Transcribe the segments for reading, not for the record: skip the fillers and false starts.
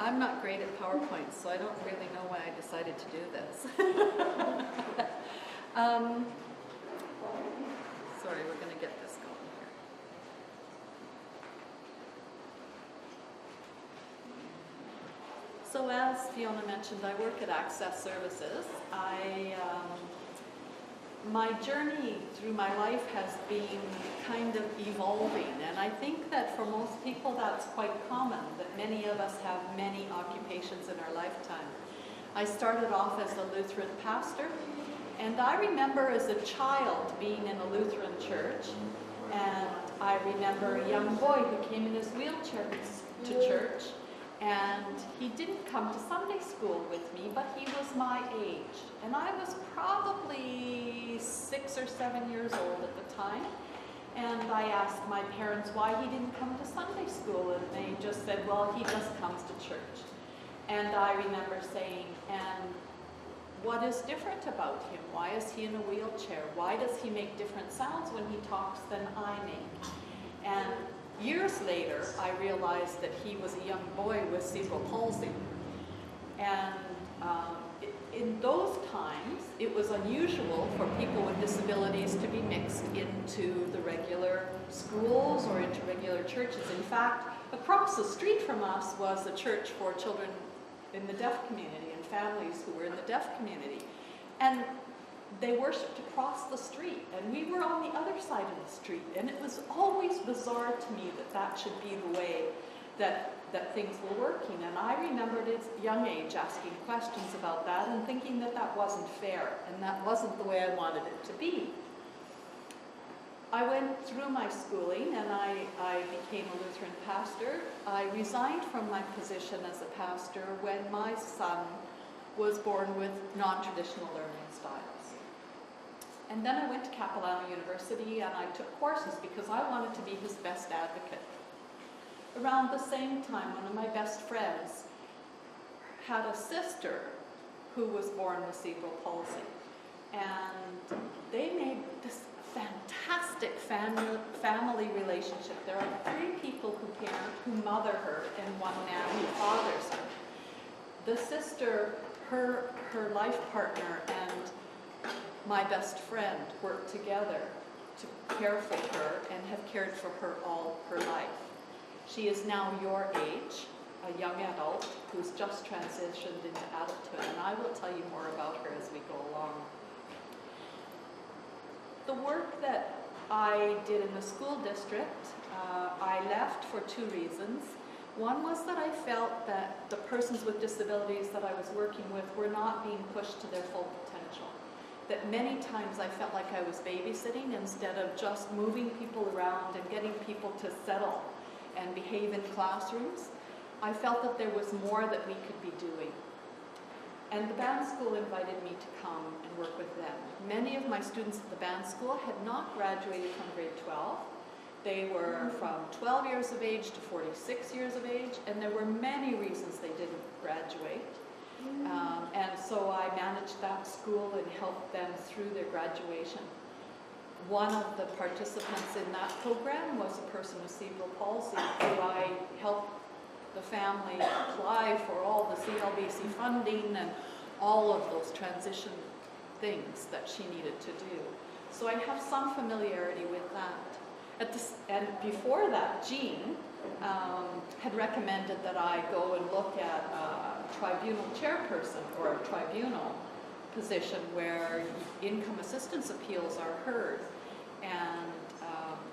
I'm not great at PowerPoint, so I don't really know why I decided to do this. Sorry, we're going to get this going here. So as Fiona mentioned, I work at Access Services. My journey through my life has been kind of evolving, and I think that for most people that's quite common, that many of us have many occupations in our lifetime. I started off as a Lutheran pastor, and I remember as a child being in a Lutheran church, and I remember a young boy who came in his wheelchair to church, and he didn't come to Sunday school with me, but he was my age. And I was probably 6 or 7 years old at the time. And I asked my parents why he didn't come to Sunday school, and they just said, well, he just comes to church. And I remember saying, and what is different about him? Why is he in a wheelchair? Why does he make different sounds when he talks than I make? And years later, I realized that he was a young boy with cerebral palsy. And in those times, it was unusual for people with disabilities to be mixed into the regular schools or into regular churches. In fact, across the street from us was a church for children in the deaf community and families who were in the deaf community. And they worshipped across the street, and we were on the other side of the street, and it was always bizarre to me that that should be the way that things were working. And I remembered at a young age asking questions about that and thinking that that wasn't fair, and that wasn't the way I wanted it to be. I went through my schooling, and I became a Lutheran pastor. I resigned from my position as a pastor when my son was born with non-traditional learning styles. And then I went to Capilano University, and I took courses because I wanted to be his best advocate. Around the same time, one of my best friends had a sister who was born with cerebral palsy. And they made this fantastic family relationship. There are 3 people who parent, who mother her, and 1 man who fathers her. The sister, her life partner, and my best friend worked together to care for her and have cared for her all her life. She is now your age, a young adult who's just transitioned into adulthood, and I will tell you more about her as we go along. The work that I did in the school district, I left for 2 reasons. One was that I felt that the persons with disabilities that I was working with were not being pushed to their full potential. That many times I felt like I was babysitting instead of just moving people around and getting people to settle and behave in classrooms. I felt that there was more that we could be doing. And the band school invited me to come and work with them. Many of my students at the band school had not graduated from grade 12. They were from 12 years of age to 46 years of age, and there were many reasons they didn't graduate. And so I managed that school and helped them through their graduation. One of the participants in that program was a person with cerebral palsy, who I helped the family apply for all the CLBC funding and all of those transition things that she needed to do. So I have some familiarity with that. And before that, Jean had recommended that I go and look at a tribunal chairperson or a tribunal position where income assistance appeals are heard. And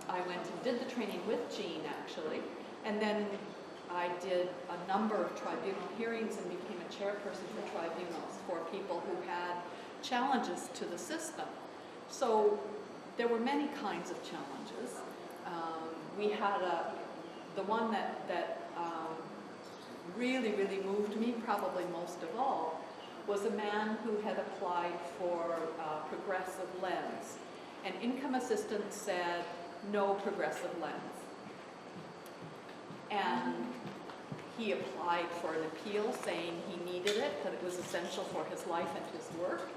I went and did the training with Jean, actually, and then I did a number of tribunal hearings and became a chairperson for tribunals for people who had challenges to the system. So there were many kinds of challenges. We had the one that really moved me, probably most of all, was a man who had applied for progressive lens. And income assistance said, no progressive lens. And he applied for an appeal saying he needed it, that it was essential for his life and his work.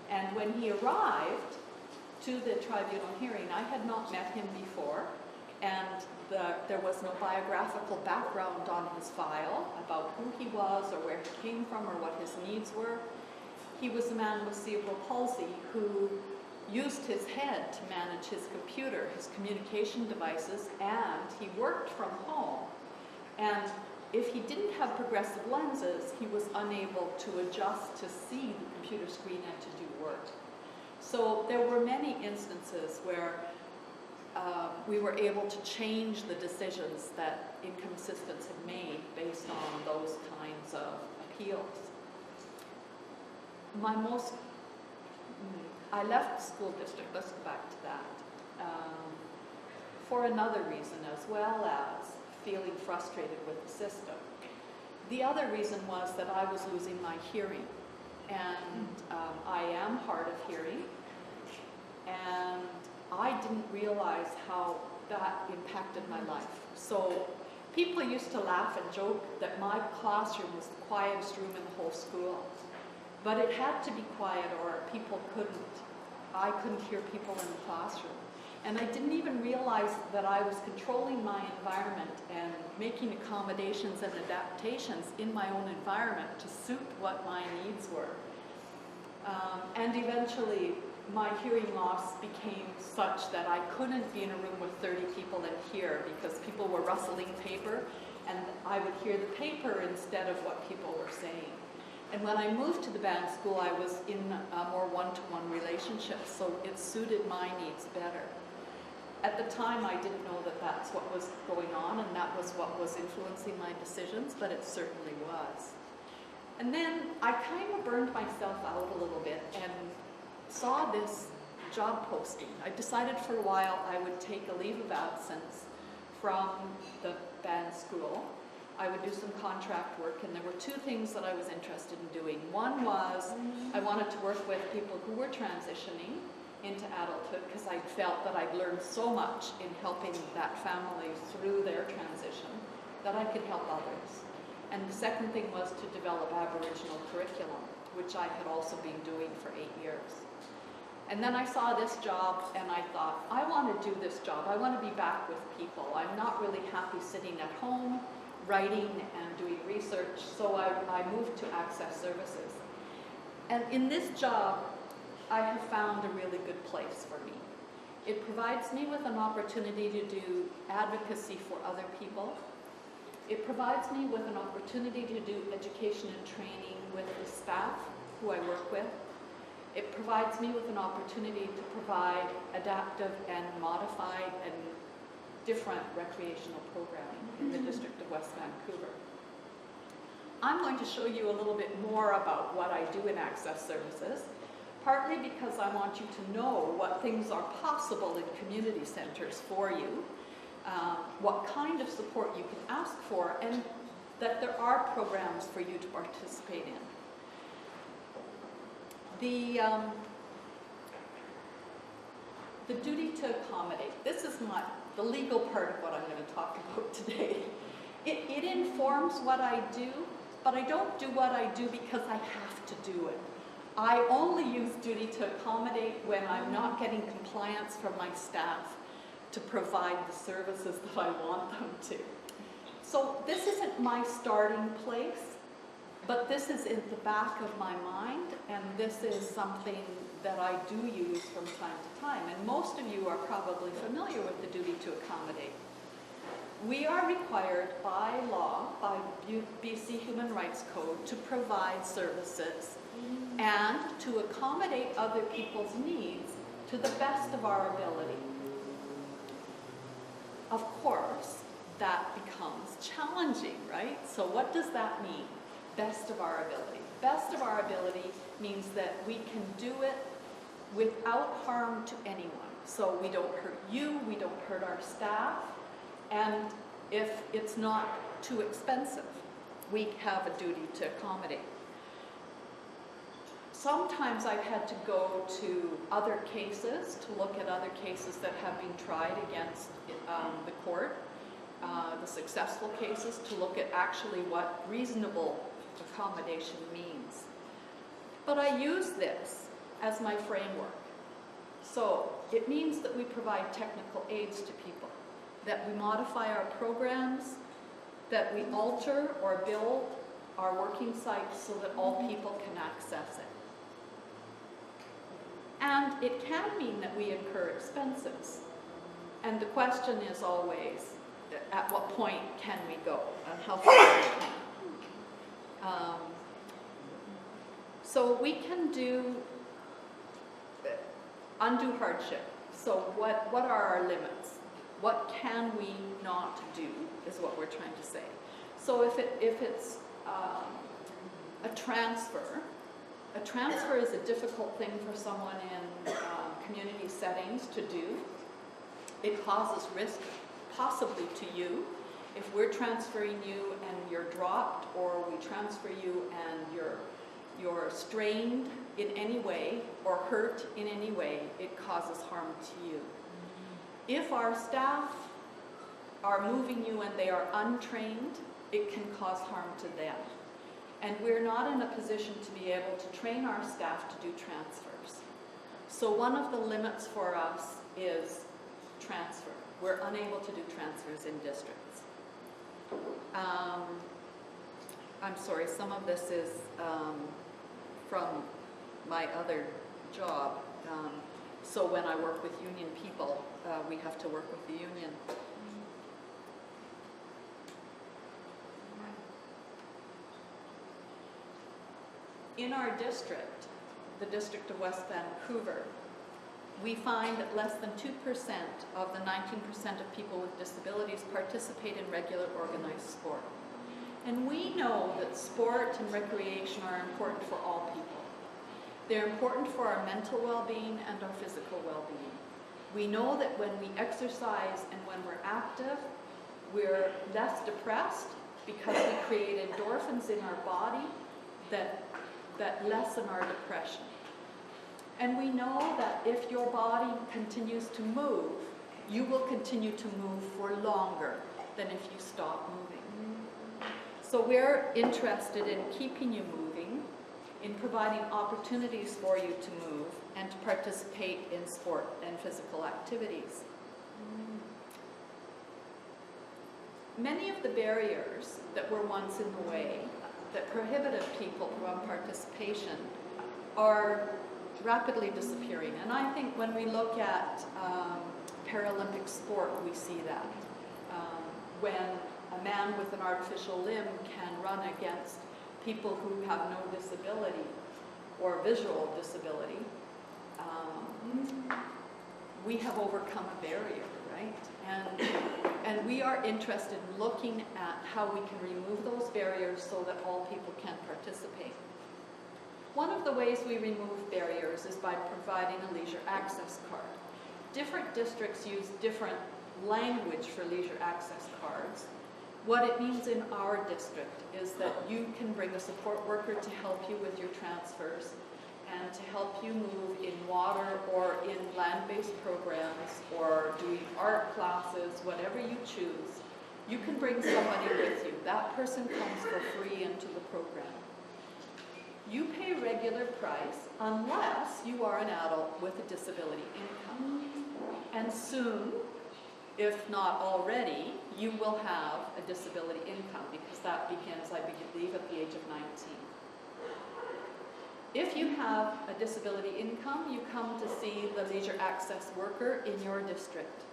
And when he arrived to the tribunal hearing, I had not met him before, and there was no biographical background on his file about who he was or where he came from or what his needs were. He was a man with cerebral palsy who used his head to manage his computer, his communication devices, and he worked from home. And if he didn't have progressive lenses, he was unable to adjust to see the computer screen and to do work. So there were many instances where we were able to change the decisions that income assistance had made based on those kinds of appeals. I left the school district, let's go back to that, for another reason, as well as feeling frustrated with the system. The other reason was that I was losing my hearing, and I am hard of hearing, and I didn't realize how that impacted my life. So people used to laugh and joke that my classroom was the quietest room in the whole school. But it had to be quiet or people I couldn't hear people in the classroom. And I didn't even realize that I was controlling my environment and making accommodations and adaptations in my own environment to suit what my needs were. And eventually, my hearing loss became such that I couldn't be in a room with 30 people and hear, because people were rustling paper, and I would hear the paper instead of what people were saying. And when I moved to the band school, I was in a more one-to-one relationship, so it suited my needs better. At the time, I didn't know that that's what was going on, and that was what was influencing my decisions, but it certainly was. And then I kind of burned myself out a little bit and saw this job posting. I decided for a while I would take a leave of absence from the band school. I would do some contract work, and there were two things that I was interested in doing. One was I wanted to work with people who were transitioning into adulthood, because I felt that I'd learned so much in helping that family through their transition that I could help others. And the second thing was to develop Aboriginal curriculum, which I had also been doing for 8 years. And then I saw this job and I thought, I want to do this job. I want to be back with people. I'm not really happy sitting at home, writing and doing research, so I moved to Access Services. And in this job, I have found a really good place for me. It provides me with an opportunity to do advocacy for other people. It provides me with an opportunity to do education and training with the staff who I work with. It provides me with an opportunity to provide adaptive and modified and different recreational programming in the District of West Vancouver. I'm going to show you a little bit more about what I do in Access Services, partly because I want you to know what things are possible in community centres for you, what kind of support you can ask for, and that there are programs for you to participate in. The duty to accommodate. This is the legal part of what I'm going to talk about today. It informs what I do, but I don't do what I do because I have to do it. I only use duty to accommodate when I'm not getting compliance from my staff to provide the services that I want them to. So this isn't my starting place, but this is in the back of my mind, and this is something that I do use from time to time. And most of you are probably familiar with the duty to accommodate. We are required by law, by BC Human Rights Code, to provide services and to accommodate other people's needs to the best of our ability. Of course, that becomes challenging, right? So what does that mean? Best of our ability. Best of our ability means that we can do it without harm to anyone. So we don't hurt you, we don't hurt our staff, and if it's not too expensive, we have a duty to accommodate. Sometimes I've had to go to other cases to look at other cases that have been tried against the court, the successful cases, to look at actually what reasonable accommodation means. But I use this as my framework. So it means that we provide technical aids to people. that we modify our programs, that we alter or build our working sites so that all people can access it. And it can mean that we incur expenses. And the question is always, at what point can we go and how far we can? So we can do undue hardship. So what are our limits? What can we not do is what we're trying to say. So if it's a transfer is a difficult thing for someone in community settings to do. It causes risk possibly to you. If we're transferring you and you're dropped, or we transfer you and you're strained in any way or hurt in any way, it causes harm to you. If our staff are moving you and they are untrained, it can cause harm to them. And we're not in a position to be able to train our staff to do transfers. So one of the limits for us is transfer. We're unable to do transfers in districts. I'm sorry, some of this is from my other job. So when I work with union people, we have to work with the union. In our district, the District of West Vancouver, we find that less than 2% of the 19% of people with disabilities participate in regular organized sport. And we know that sport and recreation are important for all people. They're important for our mental well-being and our physical well-being. We know that when we exercise and when we're active, we're less depressed because we create endorphins in our body that lessen our depression. And we know that if your body continues to move, you will continue to move for longer than if you stop moving. So we're interested in keeping you moving, in providing opportunities for you to move and to participate in sport and physical activities. Many of the barriers that were once in the way that prohibited people from participation are rapidly disappearing. And I think when we look at Paralympic sport, we see that. When a man with an artificial limb can run against people who have no disability or visual disability, we have overcome a barrier, right? And we are interested in looking at how we can remove those barriers so that all people can participate. One of the ways we remove barriers is by providing a leisure access card. Different districts use different language for leisure access cards. What it means in our district is that you can bring a support worker to help you with your transfers and to help you move in water or in land-based programs or doing art classes, whatever you choose. You can bring somebody with you. That person comes for free into the program. You pay regular price unless you are an adult with a disability income. And soon, if not already, you will have a disability income because that begins, I believe, at the age of 19. If you have a disability income, you come to see the leisure access worker in your district,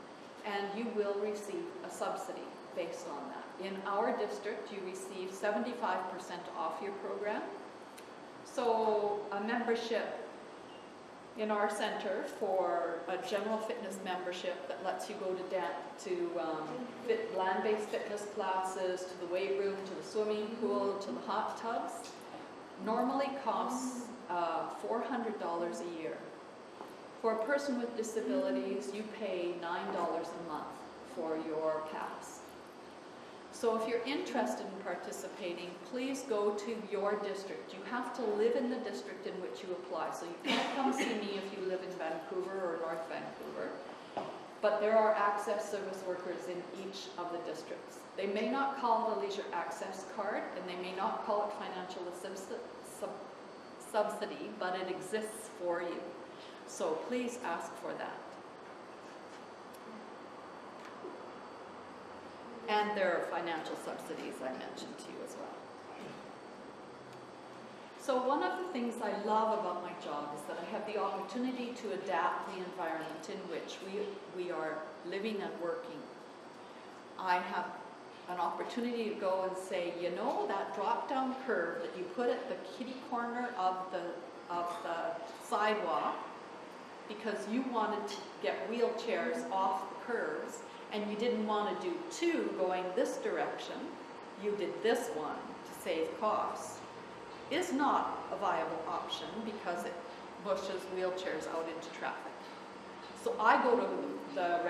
and you will receive a subsidy based on that. In our district, you receive 75% off your program. So a membership in our center for a general fitness membership that lets you go to land-based fitness classes, to the weight room, to the swimming pool, to the hot tubs, normally costs $400 a year. For a person with disabilities, you pay $9 a month for your pass. So if you're interested in participating, please go to your district. You have to live in the district in which you apply. So you can't come see me if you live in Vancouver or North Vancouver. But there are access service workers in each of the districts. They may not call it a leisure access card, and they may not call it financial subsidy, but it exists for you. So please ask for that. And there are financial subsidies I mentioned to you as well. So one of the things I love about my job is that I have the opportunity to adapt the environment in which we are living and working. I have an opportunity to go and say, you know, that drop-down curve that you put at the kitty corner of the sidewalk because you wanted to get wheelchairs off the curves and you didn't want to do two going this direction, you did this one to save costs, is not a viable option because it pushes wheelchairs out into traffic. So I go to the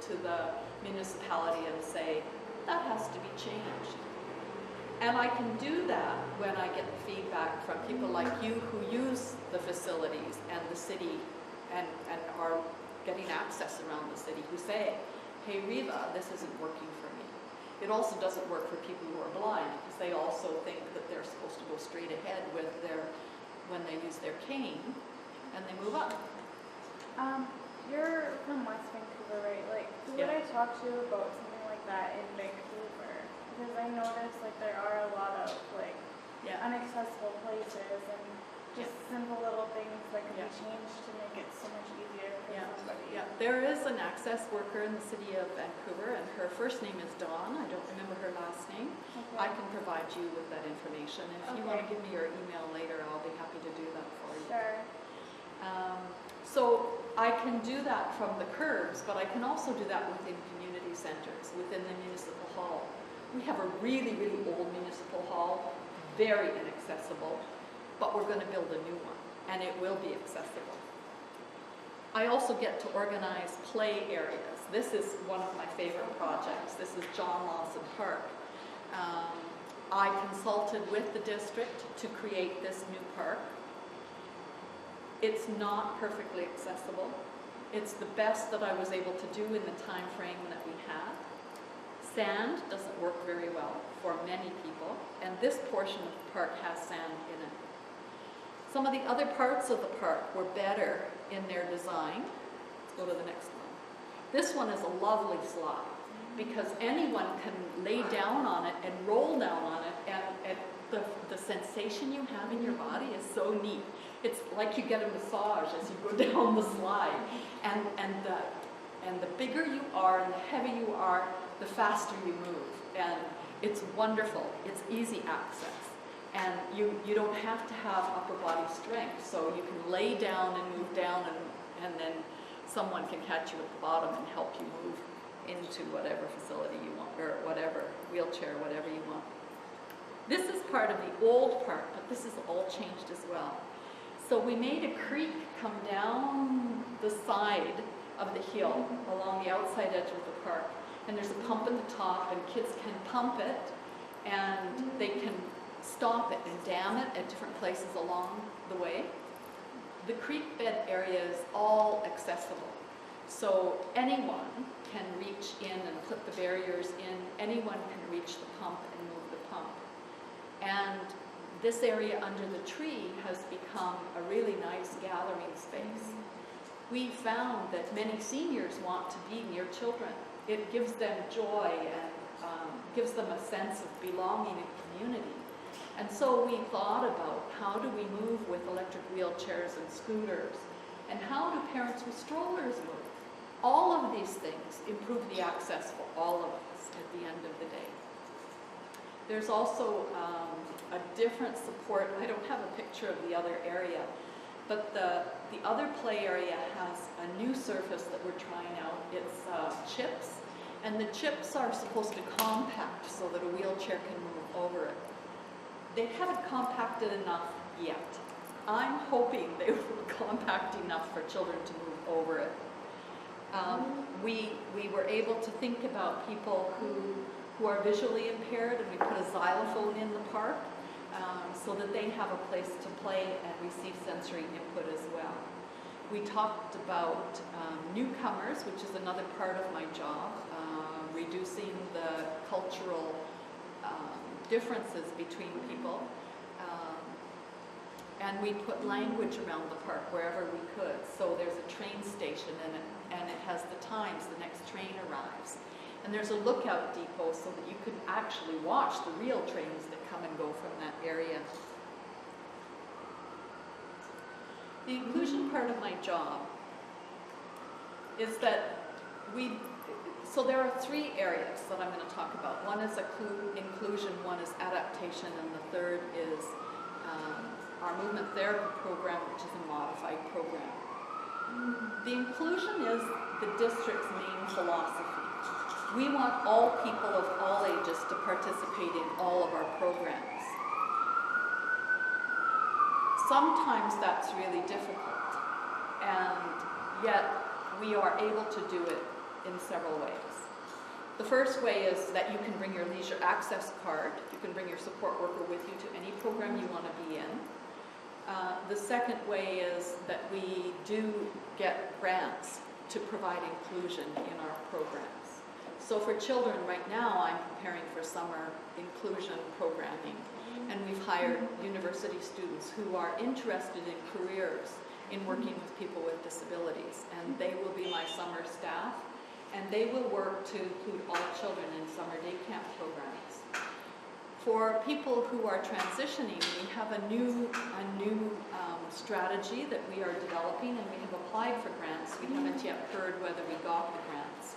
to the municipality and say, that has to be changed. And I can do that when I get the feedback from people like you who use the facilities and the city and are getting access around the city, who say, hey Riva, this isn't working for me. It also doesn't work for people who are blind because they also think that they're supposed to go straight ahead with when they use their cane and they move up. You're from West Vancouver, right? Like, who would I talk to about something like that in Vancouver? Because I noticed like there are a lot of like inaccessible places and just simple little things that can be changed to make it so much easier for somebody. Yeah, there is an access worker in the city of Vancouver, and her first name is Dawn. I don't remember her last name. Okay. I can provide you with that information. And if you want to give me your email later, I'll be happy to do that for you. Sure. So I can do that from the curbs, but I can also do that within community centers, within the municipal hall. We have a really, really old municipal hall, very inaccessible, but we're going to build a new one, and it will be accessible. I also get to organize play areas. This is one of my favorite projects. This is John Lawson Park. I consulted with the district to create this new park. It's not perfectly accessible. It's the best that I was able to do in the time frame that we had. Sand doesn't work very well for many people, and this portion of the park has sand in it. Some of the other parts of the park were better in their design. Let's go to the next one. This one is a lovely slide because anyone can lay down on it and roll down on it, and the sensation you have in your body is so neat. It's like you get a massage as you go down the slide, and the bigger you are and the heavier you are, the faster you move, and it's wonderful. It's easy access. And you don't have to have upper body strength, so you can lay down and move down, and then someone can catch you at the bottom and help you move into whatever facility you want, or whatever, wheelchair, whatever you want. This is part of the old park, but this is all changed as well. So we made a creek come down the side of the hill along the outside edge of the park, and there's a pump at the top, and kids can pump it, and they can stop it and dam it at different places along the way. The creek bed area is all accessible, so anyone can reach in and put the barriers in. Anyone can reach the pump and move the pump. And this area under the tree has become a really nice gathering space. We found that many seniors want to be near children. It gives them joy and gives them a sense of belonging and community. And so we thought about how do we move with electric wheelchairs and scooters, and how do parents with strollers move? All of these things improve the access for all of us at the end of the day. There's also a different support. I don't have a picture of the other area, but the other play area has a new surface that we're trying out. It's chips, and the chips are supposed to compact so that a wheelchair can move over it. They haven't compacted enough yet. I'm hoping they will compact enough for children to move over it. We were able to think about people who are visually impaired, and we put a xylophone in the park so that they have a place to play and receive sensory input as well. We talked about newcomers, which is another part of my job, reducing the cultural differences between people. And we put language around the park wherever we could. So there's a train station, and it has the times the next train arrives. And there's a lookout depot so that you can actually watch the real trains that come and go from that area. The inclusion part of my job is that so there are 3 areas that I'm going to talk about. One is inclusion, one is adaptation, and the third is our movement therapy program, which is a modified program. The inclusion is the district's main philosophy. We want all people of all ages to participate in all of our programs. Sometimes that's really difficult, and yet we are able to do it in several ways. The first way is that you can bring your leisure access card. You can bring your support worker with you to any program you want to be in. The second way is that we do get grants to provide inclusion in our programs. So for children right now, I'm preparing for summer inclusion programming, and we've hired university students who are interested in careers in working with people with disabilities, and they will be my summer staff, and they will work to include all children in summer day camp programs. For people who are transitioning, we have a new strategy that we are developing, and we have applied for grants. We haven't yet heard whether we got the grants.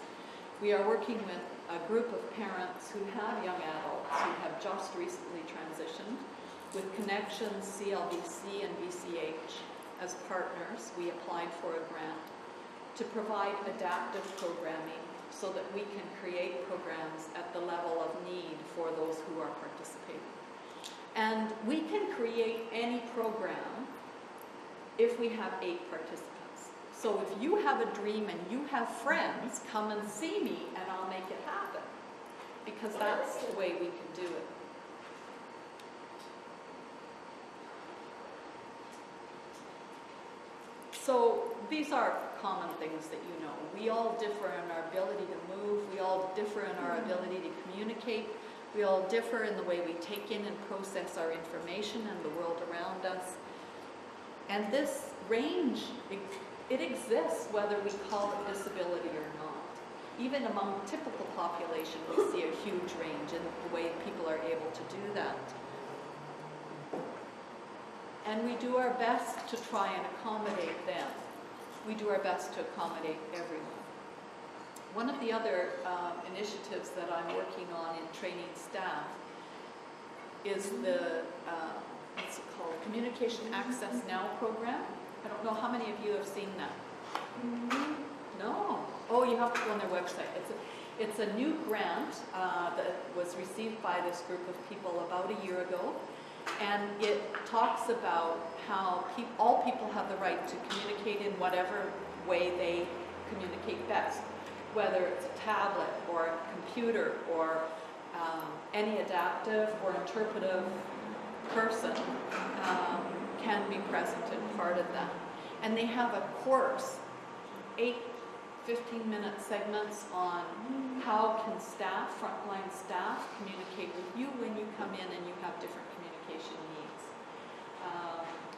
We are working with a group of parents who have young adults who have just recently transitioned. With Connections, CLBC, and BCH as partners, we applied for a grant to provide adaptive programming so that we can create programs at the level of need for those who are participating. And we can create any program if we have 8 participants. So if you have a dream and you have friends, come and see me and I'll make it happen, because that's the way we can do it. So these are common things that you know. We all differ in our ability to move. We all differ in our ability to communicate. We all differ in the way we take in and process our information and the world around us. And this range, it exists whether we call it disability or not. Even among the typical population, we see a huge range in the way people are able to do that. And we do our best to try and accommodate them. We do our best to accommodate everyone. One of the other initiatives that I'm working on in training staff is the, what's it called, Communication Access Now program. I don't know how many of you have seen that. No? Oh, you have to go on their website. It's a new grant that was received by this group of people about a year ago. And it talks about how all people have the right to communicate in whatever way they communicate best, whether it's a tablet or a computer or any adaptive or interpretive person can be present and part of that. And they have a course, 8 15-minute segments on how can staff, frontline staff, communicate with you when you come in and you have different communication needs.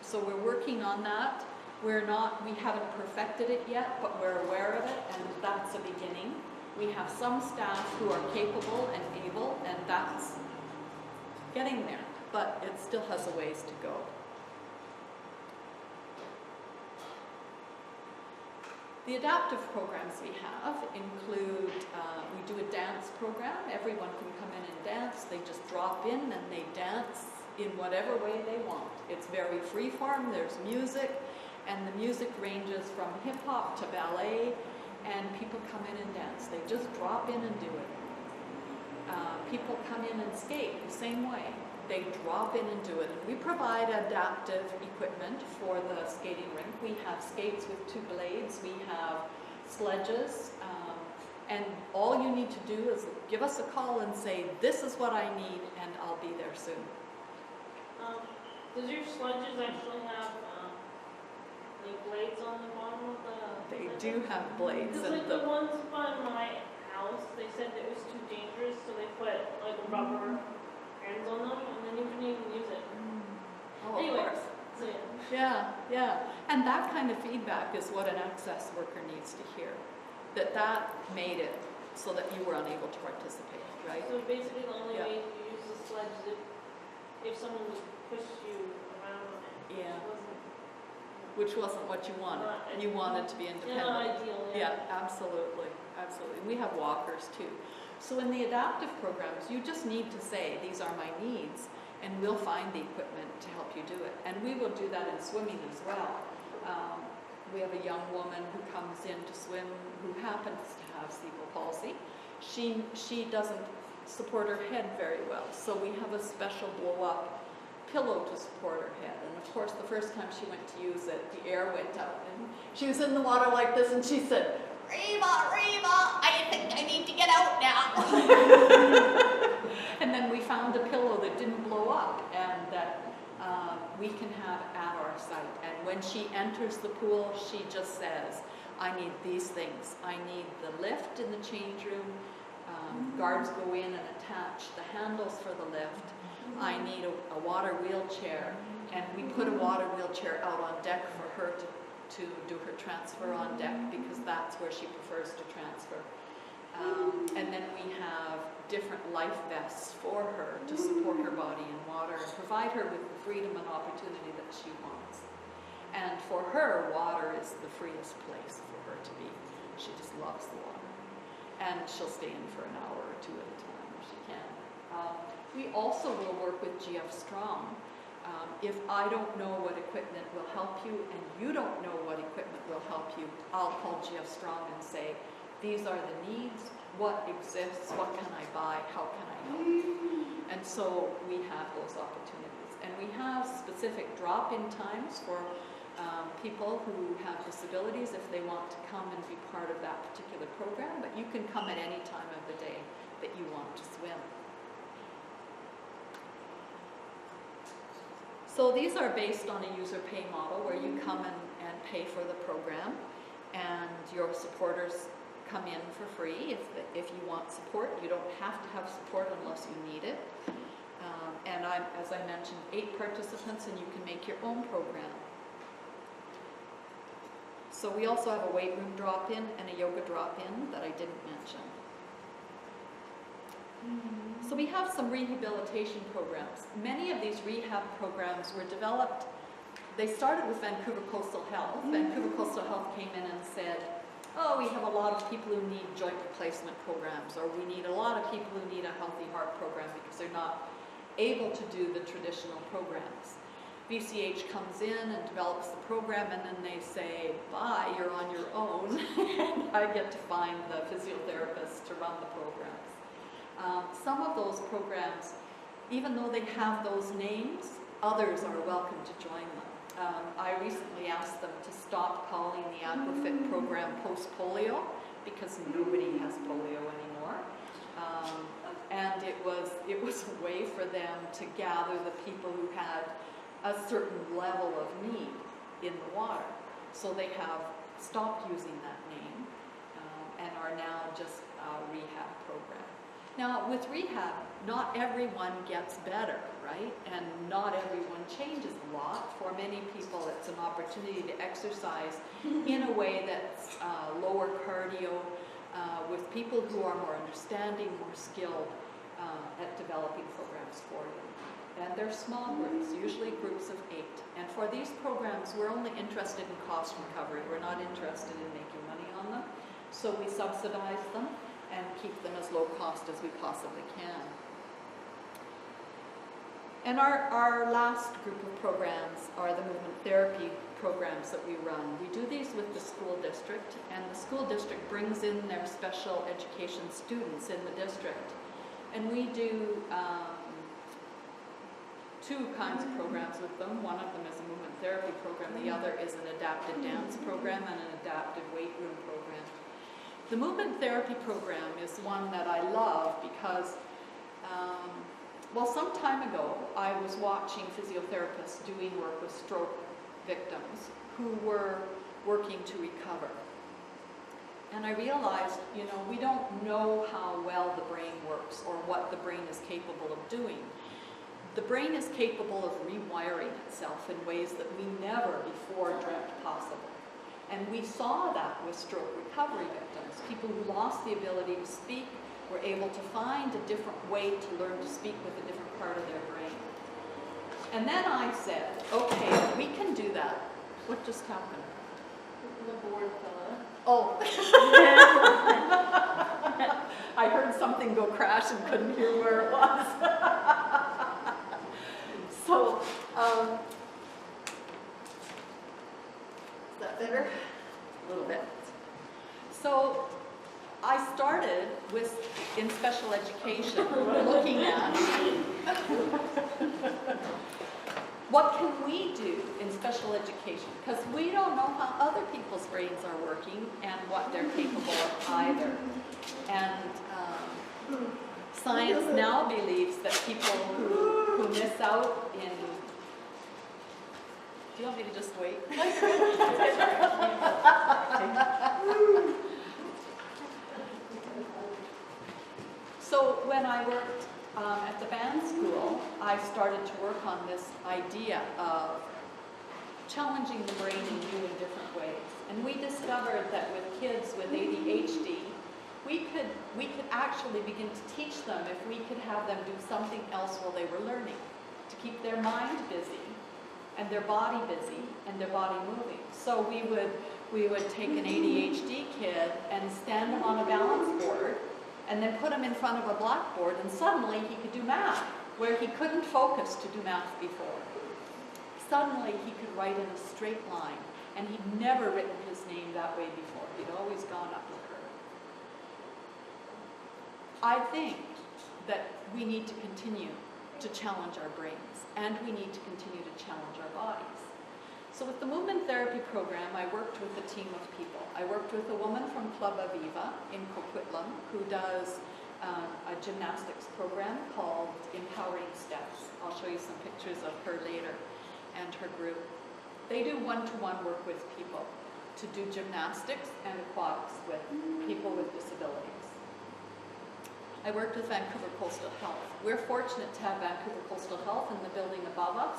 So we're working on that. We haven't perfected it yet, but we're aware of it, and that's a beginning. We have some staff who are capable and able, and that's getting there, but it still has a ways to go. The adaptive programs we have include, we do a dance program. Everyone can come in and dance. They just drop in and they dance in whatever way they want. It's very free-form. There's music, and the music ranges from hip-hop to ballet, and people come in and dance. They just drop in and do it. People come in and skate the same way. They drop in and do it. And we provide adaptive equipment for the skating rink. We have skates with 2 blades. We have sledges. And all you need to do is give us a call and say, this is what I need, and I'll be there soon. Does your sledges actually have like blades on the bottom of the... They do have blades. Because like the ones by my house, they said it was too dangerous, so they put like rubber ends on them, and then you couldn't even use it. Oh, anyways, of course. So yeah. Yeah. And that kind of feedback is what an access worker needs to hear. That made it so that you were unable to participate, right? So basically the only Yeah. way you use the sledge is if someone would push you around on it. Yeah. Which Which wasn't what you wanted. Not- You wanted to be wasn't independent. not ideal. Yeah, absolutely, absolutely. We have walkers too. So in the adaptive programs, you just need to say, these are my needs, and we'll find the equipment to help you do it. And we will do that in swimming as well. We have a young woman who comes in to swim who happens to have cerebral palsy. She doesn't support her head very well, so we have a special blow-up pillow to support her head. And of course, the first time she went to use it, the air went out, and she was in the water like this, and she said, "Riva, Riva, I think I need to get out now." And then we found a pillow that didn't blow up, and that we can have at our site. And when she enters the pool, she just says, "I need these things. I need the lift in the change room. Guards go in and attach the handles for the lift. I need a water wheelchair." And we put a water wheelchair out on deck for her to do her transfer on deck, because that's where she prefers to transfer. And then we have different life vests for her to support her body in water and provide her with the freedom and opportunity that she wants. And for her, water is the freest place for her to be. She just loves the water. And she'll stay in for an hour or two at a time if she can. We also will work with GF Strong. If I don't know what equipment will help you and you don't know what equipment will help you, I'll call GF Strong and say, these are the needs, what exists, what can I buy, how can I help you? And so we have those opportunities. And we have specific drop-in times for people who have disabilities if they want to come and be part of that particular program, but you can come at any time of the day that you want to swim. So these are based on a user pay model where you come and pay for the program, and your supporters come in for free if you want support. You don't have to have support unless you need it. And as I mentioned, 8 participants, and you can make your own program. So we also have a weight room drop-in and a yoga drop-in that I didn't mention. So we have some rehabilitation programs. Many of these rehab programs were developed, they started with Vancouver Coastal Health. Vancouver Coastal Health came in and said, oh, we have a lot of people who need joint replacement programs, or we need a lot of people who need a healthy heart program because they're not able to do the traditional programs. VCH comes in and develops the program, and then they say, bye, you're on your own, and I get to find the physiotherapists to run the programs. Some of those programs, even though they have those names, others are welcome to join them. I recently asked them to stop calling the AquaFit program post-polio, because nobody has polio anymore. And it was a way for them to gather the people who had a certain level of need in the water. So they have stopped using that name and are now just a rehab program. Now, with rehab, not everyone gets better, right? And not everyone changes a lot. For many people, it's an opportunity to exercise in a way that's lower cardio, with people who are more understanding, more skilled at developing programs for you. And they're small groups, usually groups of 8. And for these programs, we're only interested in cost recovery. We're not interested in making money on them. So we subsidize them and keep them as low cost as we possibly can. And our last group of programs are the movement therapy programs that we run. We do these with the school district, and the school district brings in their special education students in the district. And we do 2 kinds of programs with them. One of them is a movement therapy program. The other is an adapted dance program and an adapted weight room program. The movement therapy program is one that I love because, well, some time ago, I was watching physiotherapists doing work with stroke victims who were working to recover. And I realized, you know, we don't know how well the brain works or what the brain is capable of doing. The brain is capable of rewiring itself in ways that we never before dreamt possible. And we saw that with stroke recovery victims. People who lost the ability to speak were able to find a different way to learn to speak with a different part of their brain. And then I said, okay, we can do that. What just happened? The board fella. Oh. I heard something go crash and couldn't hear where it was. So, is that better? A little bit. So, I started in special education, looking at what can we do in special education? Because we don't know how other people's brains are working and what they're capable of either. And science now believes that people who miss out in... Do you want me to just wait? So when I worked at the band school, I started to work on this idea of challenging the brain in new and different ways. And we discovered that with kids with ADHD, we could actually begin to teach them if we could have them do something else while they were learning, to keep their mind busy and their body busy and their body moving. So we would take an ADHD kid and stand him on a balance board and then put him in front of a blackboard, and suddenly he could do math, where he couldn't focus to do math before. Suddenly he could write in a straight line, and he'd never written his name that way before. He'd always gone up the curve. I think that we need to continue to challenge our brains, and we need to continue to challenge our bodies. So with the movement therapy program, I worked with a team of people. I worked with a woman from Club Aviva in Coquitlam who does a gymnastics program called Empowering Steps. I'll show you some pictures of her later and her group. They do one-to-one work with people to do gymnastics and aquatics with people with disabilities. I worked with Vancouver Coastal Health. We're fortunate to have Vancouver Coastal Health in the building above us.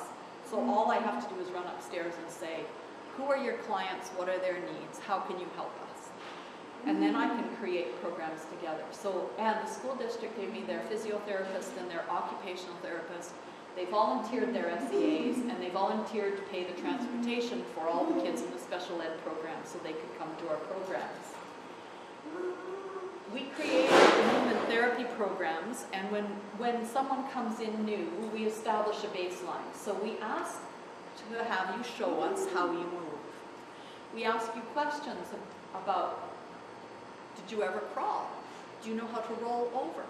So all I have to do is run upstairs and say, who are your clients? What are their needs? How can you help us? And then I can create programs together. So, and the school district gave me their physiotherapist and their occupational therapist. They volunteered their SEAs, and they volunteered to pay the transportation for all the kids in the special ed program so they could come to our programs. We created the movement therapy programs, and when someone comes in new, we establish a baseline. So we ask to have you show us how you move. We ask you questions about, did you ever crawl? Do you know how to roll over?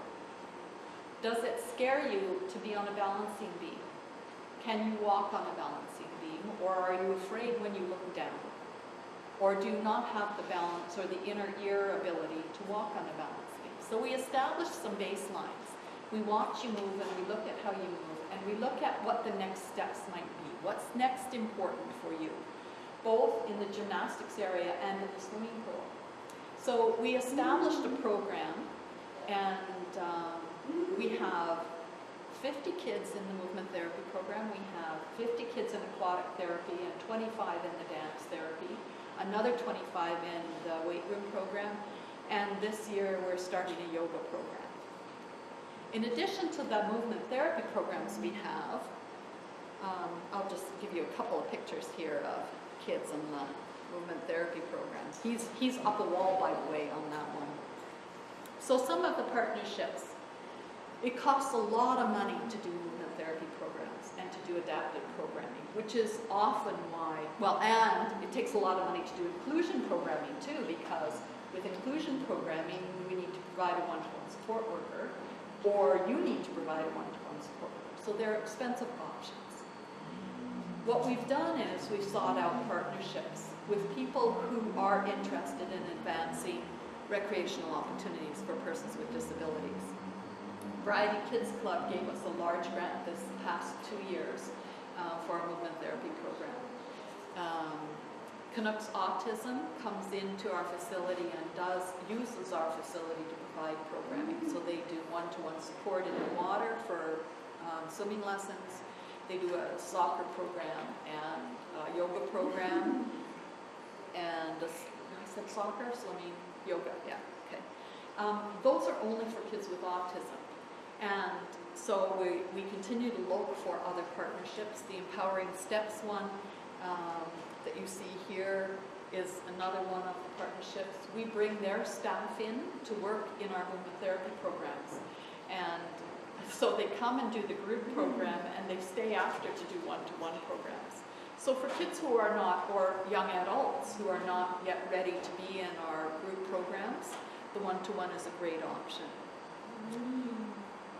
Does it scare you to be on a balancing beam? Can you walk on a balancing beam, or are you afraid when you look down? Or do you not have the balance or the inner ear ability to walk on a balance beam? So we establish some baselines. We watch you move, and we look at how you move, and we look at what the next steps might be. What's next important for you, both in the gymnastics area and in the swimming pool. So we established a program, and we have 50 kids in the movement therapy program. We have 50 kids in aquatic therapy and 25 in the dance therapy. Another 25 in the weight room program, and this year we're starting a yoga program. In addition to the movement therapy programs we have, I'll just give you a couple of pictures here of kids in the movement therapy program. He's up a wall, by the way, on that one. So some of the partnerships, it costs a lot of money to do movement therapy programs and to do adaptive programming, which is often why, well, and it takes a lot of money to do inclusion programming too, because with inclusion programming, we need to provide a one-to-one support worker, or you need to provide a one-to-one support worker. So they're expensive options. What we've done is we've sought out partnerships with people who are interested in advancing recreational opportunities for persons with disabilities. Variety Kids Club gave us a large grant this past 2 years for our movement therapy program. Canucks Autism comes into our facility and uses our facility to provide programming. So they do one-to-one support in the water for swimming lessons. They do a soccer program and a yoga program. and I said soccer, swimming, yoga, yeah, okay. Those are only for kids with autism. And so we continue to look for other partnerships. The Empowering Steps one that you see here is another one of the partnerships. We bring their staff in to work in our movement therapy programs. And so they come and do the group program, and they stay after to do one-to-one programs. So for kids who are not, or young adults who are not yet ready to be in our group programs, the one-to-one is a great option.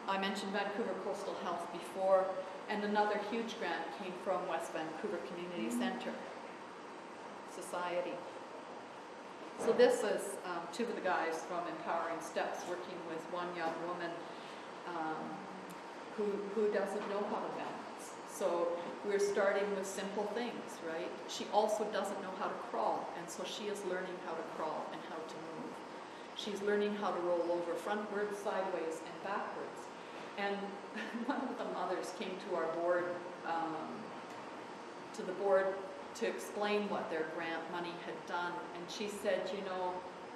I mentioned Vancouver Coastal Health before, and another huge grant came from West Vancouver Community Centre Society. So this is two of the guys from Empowering Steps working with one young woman who doesn't know how to balance. So we're starting with simple things, right? She also doesn't know how to crawl, and so she is learning how to crawl and how to move. She's learning how to roll over frontwards, sideways, and backwards. And one of the mothers came to our board, to the board, to explain what their grant money had done. And she said, you know,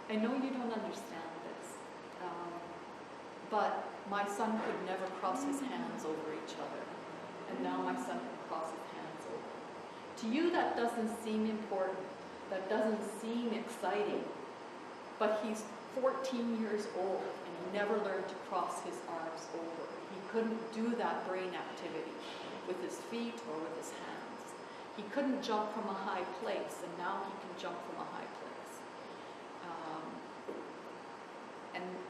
I know you don't understand this, but my son could never cross his hands over each other. And now my son can cross his hands over. To you, that doesn't seem important. That doesn't seem exciting. But he's 14 years old, and he never learned to cross his arms over. He couldn't do that brain activity with his feet or with his hands. He couldn't jump from a high place, and now he can jump from a high place.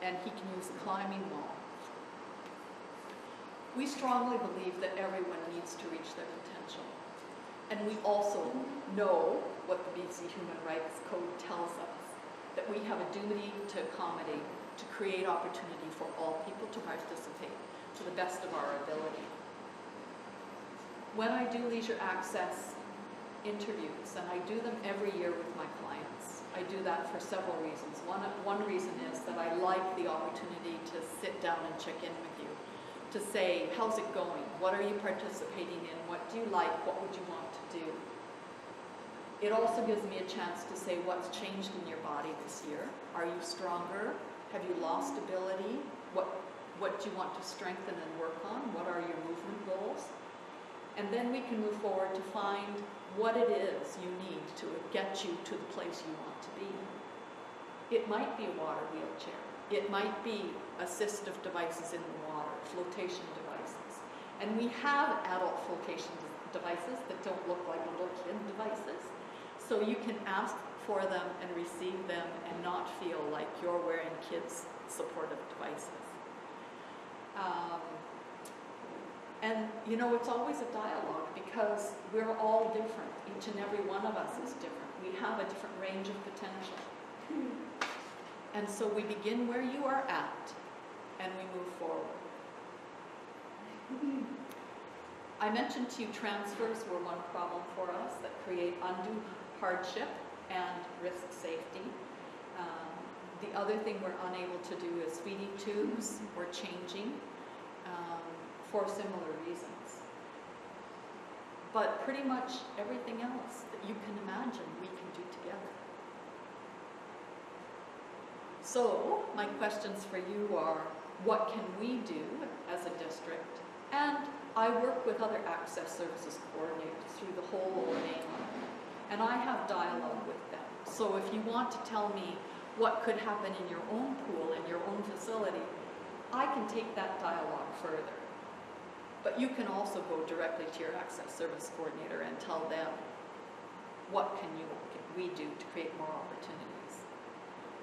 And he can use a climbing wall. We strongly believe that everyone needs to reach their potential. And we also know what the BC Human Rights Code tells us, that we have a duty to accommodate, to create opportunity for all people to participate to the best of our ability. When I do leisure access interviews, and I do them every year with my clients, I do that for several reasons. One reason is that I like the opportunity to sit down and check in with you, to say, how's it going? What are you participating in? What do you like? What would you want to do? It also gives me a chance to say what's changed in your body this year. Are you stronger? Have you lost ability? What do you want to strengthen and work on? What are your movement goals? And then we can move forward to find what it is you need to get you to the place you want to be. It might be a water wheelchair. It might be assistive devices in the water, flotation devices. And we have adult flotation devices that don't look like little kid devices. So you can ask for them and receive them and not feel like you're wearing kids' supportive devices. And you know, it's always a dialogue because we're all different. Each and every one of us is different. We have a different range of potential. And so we begin where you are at and we move forward. I mentioned to you transfers were one problem for us that create undue hardship and risk safety. The other thing we're unable to do is feeding tubes or changing for similar reasons. But pretty much everything else that you can imagine we can do together. So my questions for you are, what can we do as a district? And I work with other access services coordinators through the whole Lower Mainland, and I have dialogue with them. So if you want to tell me what could happen in your own pool, in your own facility, I can take that dialogue further. But you can also go directly to your access service coordinator and tell them, what can we do to create more opportunities?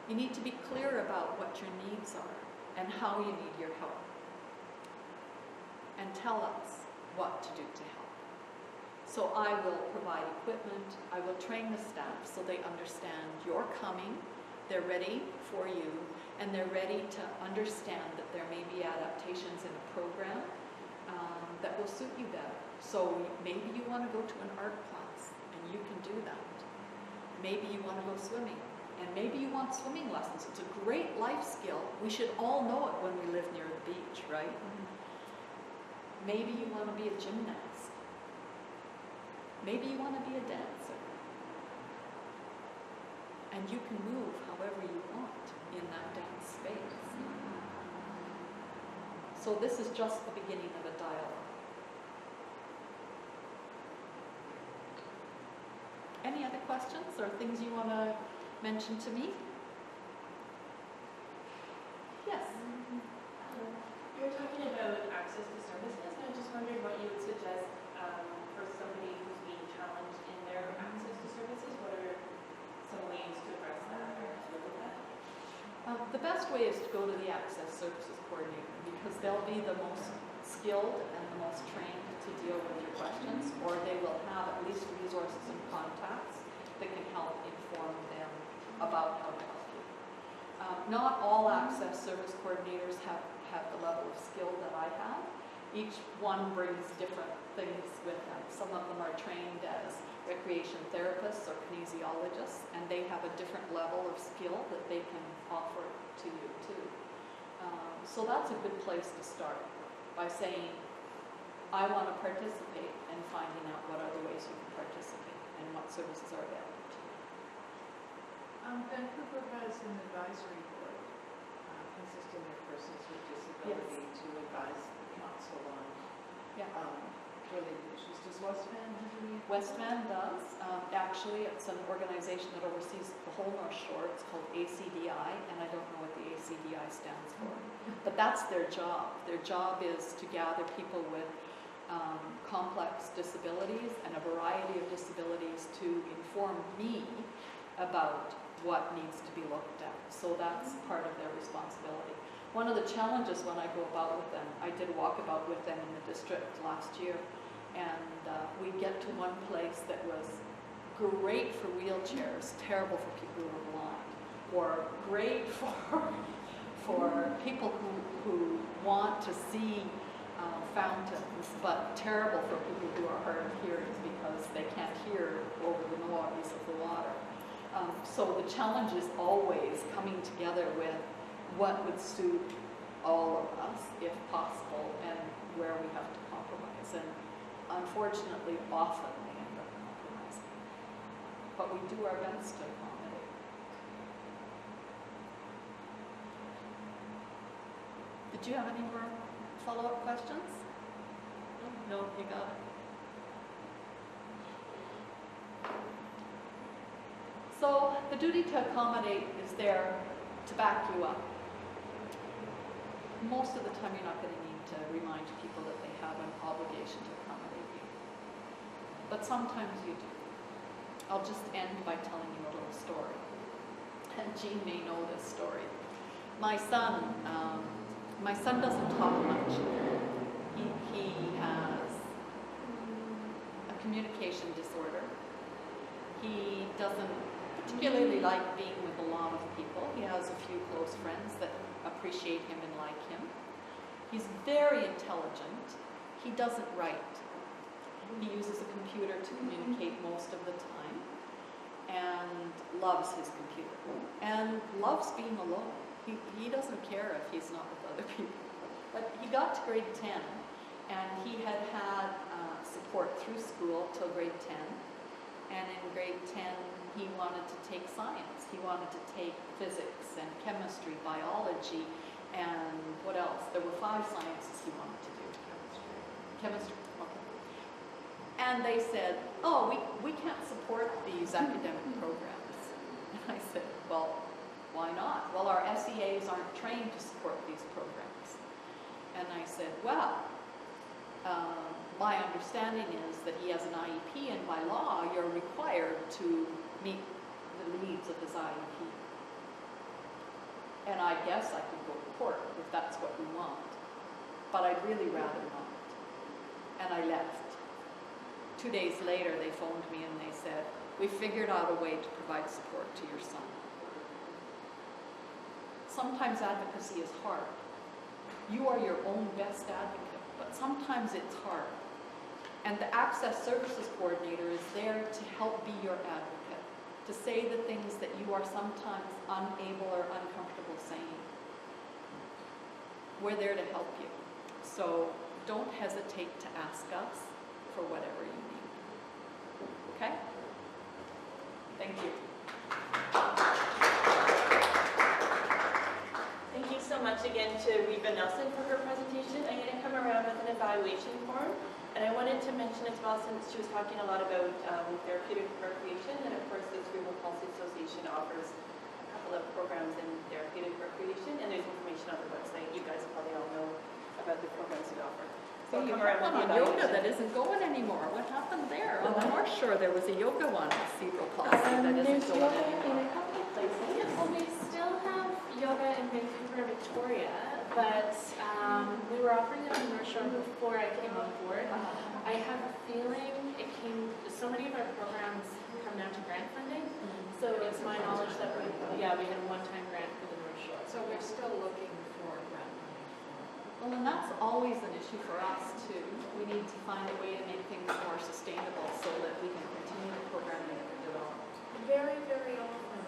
You need to be clear about what your needs are and how you need your help. And tell us what to do to help. So I will provide equipment, I will train the staff so they understand you're coming, they're ready for you, and they're ready to understand that there may be adaptations in a program that will suit you better. So maybe you want to go to an art class, and you can do that. Maybe you want to go swimming, and maybe you want swimming lessons. It's a great life skill. We should all know it when we live near the beach, right? Maybe you want to be a gymnast. Maybe you want to be a dancer. And you can move however you want in that dense space. So this is just the beginning of a dialogue. Any other questions or things you want to mention to me? Yes. You were talking about access to services, and I just wondered what you would suggest for somebody who's being challenged in their access to services. What are some ways to address that or deal with that? The best way is to go to the Access Services Coordinator, because they'll be the most skilled and the most trained to deal with your questions, or they will have at least resources and contacts that can help inform them about how to help you. Not all Access Service Coordinators have the level of skill that I have. Each one brings different things with them. Some of them are trained as recreation therapists or kinesiologists, and they have a different level of skill that they can offer to you too. So that's a good place to start, by saying, I want to participate, and finding out what other ways you can participate and what services are available to you. Vancouver has an advisory board consisting of persons with disability to advise the council on related issues. Does West Van have any? West Van does. Actually, it's an organization that oversees the whole North Shore. It's called ACDI, and I don't know what the ACDI stands for. But that's their job. Their job is to gather people with complex disabilities and a variety of disabilities to inform me about what needs to be looked at. So that's part of their responsibility. One of the challenges when I go about with them, I did a walkabout with them in the district last year, and we get to one place that was great for wheelchairs, terrible for people who are blind, or great for people who want to see fountains, but terrible for people who are hard of hearing because they can't hear over the noise of the water. So the challenge is always coming together with what would suit all of us, if possible, and where we have to compromise. And unfortunately, often we end up compromising. But we do our best to accommodate. Did you have any more follow-up questions? No, you got it. So the duty to accommodate is there to back you up. Most of the time you're not going to need to remind people that they have an obligation to accommodate you. But sometimes you do. I'll just end by telling you a little story. And Jean may know this story. My son doesn't talk much. He has a communication disorder. He doesn't particularly like being with a lot of people. He has a few close friends that appreciate him and like him. He's very intelligent. He doesn't write. He uses a computer to communicate most of the time, and loves his computer, and loves being alone. He doesn't care if he's not with other people. But he got to grade 10, and he had support through school till grade 10. And in grade 10, he wanted to take science. He wanted to take physics and chemistry, biology, and what else? There were 5 sciences he wanted to do. Chemistry, okay. And they said, oh, we can't support these academic programs. And I said, well, why not? Well, our SEAs aren't trained to support these programs. And I said, well, my understanding is that he has an IEP, and by law, you're required to meet the needs of his IEP. And I guess I could go to court if that's what we want, but I'd really rather not. And I left. 2 days later, they phoned me and they said, we figured out a way to provide support to your son. Sometimes advocacy is hard. You are your own best advocate, but sometimes it's hard. And the Access Services Coordinator is there to help be your advocate, to say the things that you are sometimes unable or uncomfortable saying. We're there to help you. So don't hesitate to ask us for whatever you need. Okay? Thank you. Riva Nelson for her presentation. I'm going to come around with an evaluation form. And I wanted to mention as well, since she was talking a lot about therapeutic recreation, and of course the Cerebral Palsy Association offers a couple of programs in therapeutic recreation, and there's information on the website. You guys probably all know about the programs we offer. So I'll You come have around one with the on yoga evaluation. that isn't going anymore. What happened there? On the North Shore, there was a yoga one with cerebral palsy that isn't There's going yoga anymore. in a couple of places. Well, we still have yoga in Vancouver, Victoria, but we were offering it on the North Shore before I came on board. I have a feeling so many of our programs come down to grant funding, so it's my knowledge that we had a one-time grant for the North Shore. So we're still looking for grant money Well, and that's always an issue for us too. We need to find a way to make things more sustainable so that we can continue the programming that we're developing. very, very often,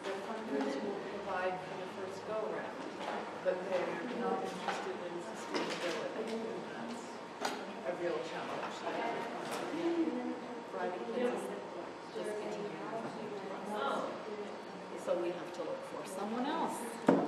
the funders will provide for the first go-round, but they're not interested in sustainability. And that's a real challenge. Driving kids just getting out. So we have to look for someone else.